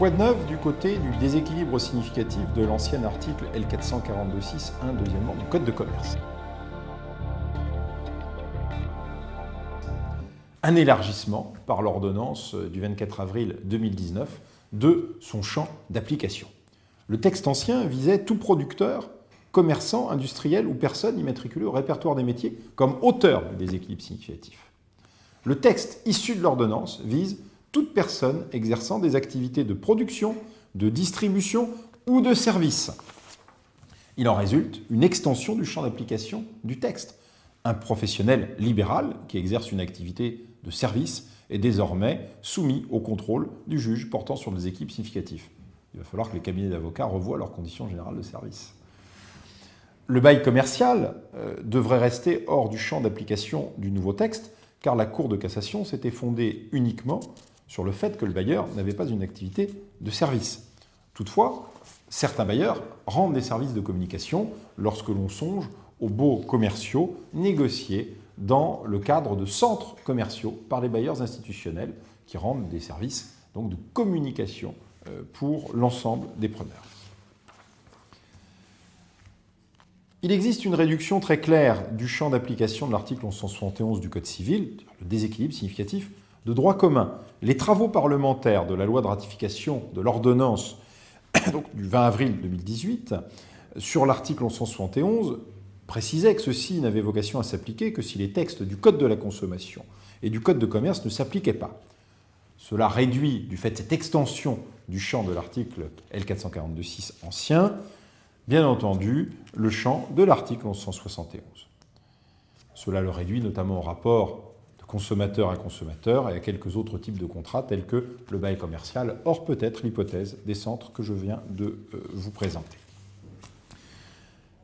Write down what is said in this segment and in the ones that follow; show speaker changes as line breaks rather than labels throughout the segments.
Quoi de neuf du côté du déséquilibre significatif de l'ancien article L442-6-1 deuxièmement du Code de commerce? Un élargissement par l'ordonnance du 24 avril 2019 de son champ d'application. Le texte ancien visait tout producteur, commerçant, industriel ou personne immatriculée au répertoire des métiers comme auteur du déséquilibre significatif. Le texte issu de l'ordonnance vise toute personne exerçant des activités de production, de distribution ou de service. Il en résulte une extension du champ d'application du texte. Un professionnel libéral qui exerce une activité de service est désormais soumis au contrôle du juge portant sur le déséquilibre significatif. Il va falloir que les cabinets d'avocats revoient leurs conditions générales de service. Le bail commercial devrait rester hors du champ d'application du nouveau texte, car la Cour de cassation s'était fondée uniquement sur le fait que le bailleur n'avait pas une activité de service. Toutefois, certains bailleurs rendent des services de communication lorsque l'on songe aux baux commerciaux négociés dans le cadre de centres commerciaux par les bailleurs institutionnels qui rendent des services donc, de communication pour l'ensemble des preneurs. Il existe une réduction très claire du champ d'application de l'article 1171 du Code civil, le déséquilibre significatif de droit commun. Les travaux parlementaires de la loi de ratification de l'ordonnance du 20 avril 2018 sur l'article 1171 précisaient que ceci n'avait vocation à s'appliquer que si les textes du Code de la consommation et du Code de commerce ne s'appliquaient pas. Cela réduit, du fait de cette extension du champ de l'article L442-6 ancien, bien entendu, le champ de l'article 1171. Cela le réduit notamment au rapport de consommateur à consommateur et à quelques autres types de contrats tels que le bail commercial, hors peut-être l'hypothèse des centres que je viens de vous présenter.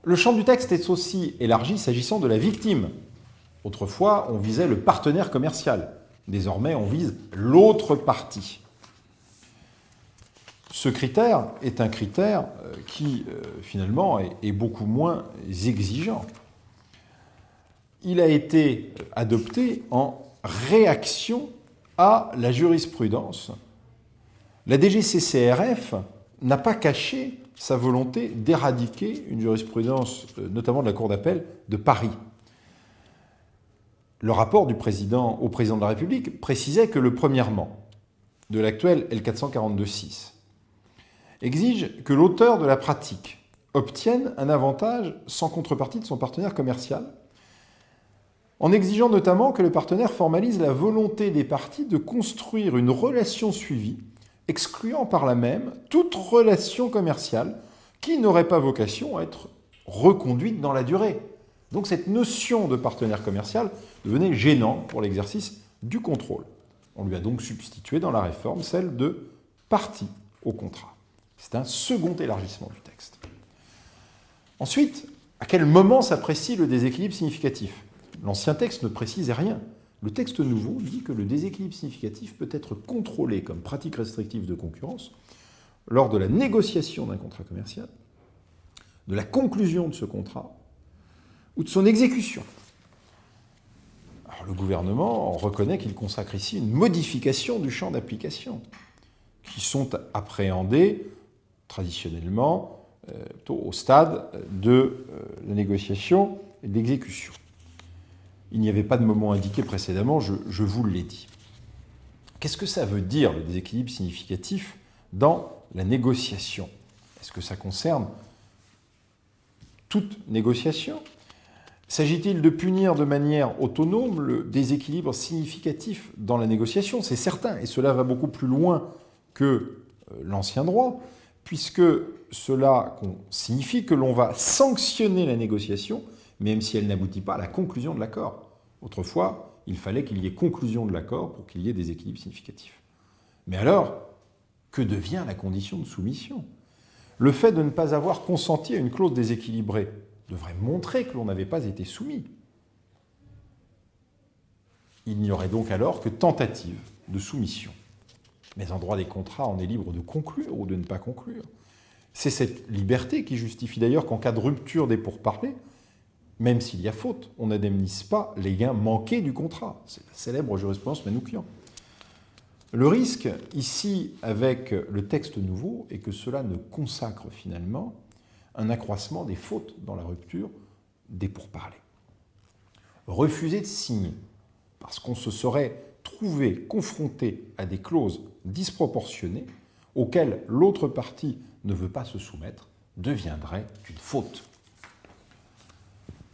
Le champ du texte est aussi élargi s'agissant de la victime. Autrefois, on visait le partenaire commercial. Désormais, on vise l'autre partie. Ce critère est un critère qui, finalement, est beaucoup moins exigeant. Il a été adopté en réaction à la jurisprudence. La DGCCRF n'a pas caché sa volonté d'éradiquer une jurisprudence, notamment de la Cour d'appel de Paris. Le rapport du président au président de la République précisait que le premièrement de l'actuel L442-6 exige que l'auteur de la pratique obtienne un avantage sans contrepartie de son partenaire commercial, en exigeant notamment que le partenaire formalise la volonté des parties de construire une relation suivie, excluant par là même toute relation commerciale qui n'aurait pas vocation à être reconduite dans la durée. Donc cette notion de partenaire commercial devenait gênante pour l'exercice du contrôle. On lui a donc substitué dans la réforme celle de partie au contrat. C'est un second élargissement du texte. Ensuite, à quel moment s'apprécie le déséquilibre significatif? L'ancien texte ne précisait rien. Le texte nouveau dit que le déséquilibre significatif peut être contrôlé comme pratique restrictive de concurrence lors de la négociation d'un contrat commercial, de la conclusion de ce contrat ou de son exécution. Alors, le gouvernement reconnaît qu'il consacre ici une modification du champ d'application qui sont appréhendés traditionnellement au stade de la négociation et de l'exécution. Il n'y avait pas de moment indiqué précédemment, je vous l'ai dit. Qu'est-ce que ça veut dire, le déséquilibre significatif dans la négociation? Est-ce que ça concerne toute négociation? S'agit-il de punir de manière autonome le déséquilibre significatif dans la négociation? C'est certain, et cela va beaucoup plus loin que l'ancien droit, puisque cela signifie que l'on va sanctionner la négociation, même si elle n'aboutit pas à la conclusion de l'accord. Autrefois, il fallait qu'il y ait conclusion de l'accord pour qu'il y ait des équilibres significatifs. Mais alors, que devient la condition de soumission? Le fait de ne pas avoir consenti à une clause déséquilibrée devrait montrer que l'on n'avait pas été soumis. Il n'y aurait donc alors que tentative de soumission. Mais en droit des contrats, on est libre de conclure ou de ne pas conclure. C'est cette liberté qui justifie d'ailleurs qu'en cas de rupture des pourparlers, même s'il y a faute, on n'indemnise pas les gains manqués du contrat. C'est la célèbre jurisprudence Manoukian. Le risque, ici, avec le texte nouveau, est que cela ne consacre finalement un accroissement des fautes dans la rupture des pourparlers. Refuser de signer parce qu'on se serait trouvé confronté à des clauses disproportionnées auxquelles l'autre partie ne veut pas se soumettre deviendrait une faute.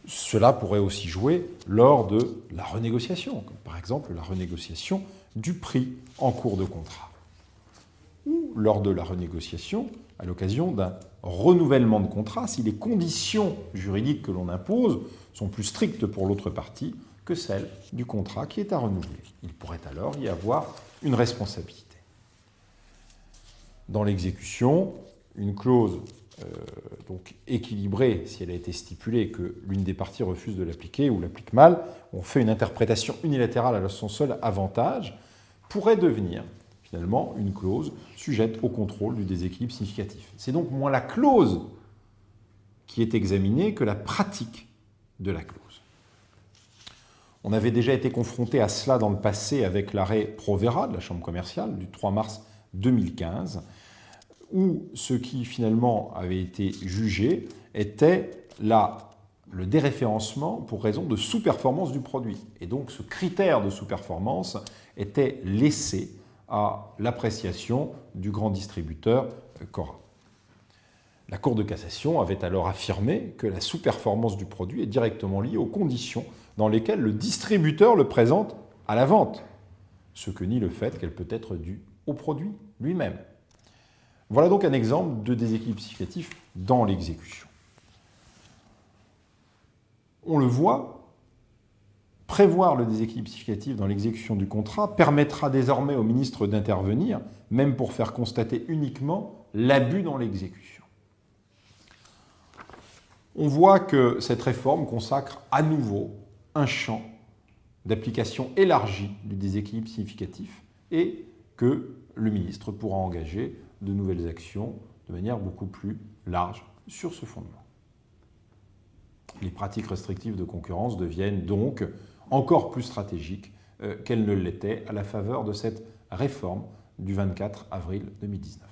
Cela pourrait aussi jouer lors de la renégociation, comme par exemple la renégociation du prix en cours de contrat, ou lors de la renégociation à l'occasion d'un renouvellement de contrat si les conditions juridiques que l'on impose sont plus strictes pour l'autre partie que celles du contrat qui est à renouveler. Il pourrait alors y avoir une responsabilité. Dans l'exécution, une clause donc équilibrée, si elle a été stipulée que l'une des parties refuse de l'appliquer ou l'applique mal, on fait une interprétation unilatérale à son seul avantage, pourrait devenir finalement une clause sujette au contrôle du déséquilibre significatif. C'est donc moins la clause qui est examinée que la pratique de la clause. On avait déjà été confronté à cela dans le passé avec l'arrêt Provera de la Chambre commerciale du 3 mars 2015, où ce qui finalement avait été jugé était le déréférencement pour raison de sous-performance du produit. Et donc ce critère de sous-performance était laissé à l'appréciation du grand distributeur Cora. La Cour de cassation avait alors affirmé que la sous-performance du produit est directement liée aux conditions dans lesquelles le distributeur le présente à la vente, ce que nie le fait qu'elle peut être due au produit lui-même. Voilà donc un exemple de déséquilibre significatif dans l'exécution. On le voit, prévoir le déséquilibre significatif dans l'exécution du contrat permettra désormais au ministre d'intervenir, même pour faire constater uniquement l'abus dans l'exécution. On voit que cette réforme consacre à nouveau un champ d'application élargi du déséquilibre significatif et que le ministre pourra engager de nouvelles actions de manière beaucoup plus large sur ce fondement. Les pratiques restrictives de concurrence deviennent donc encore plus stratégiques qu'elles ne l'étaient à la faveur de cette réforme du 24 avril 2019.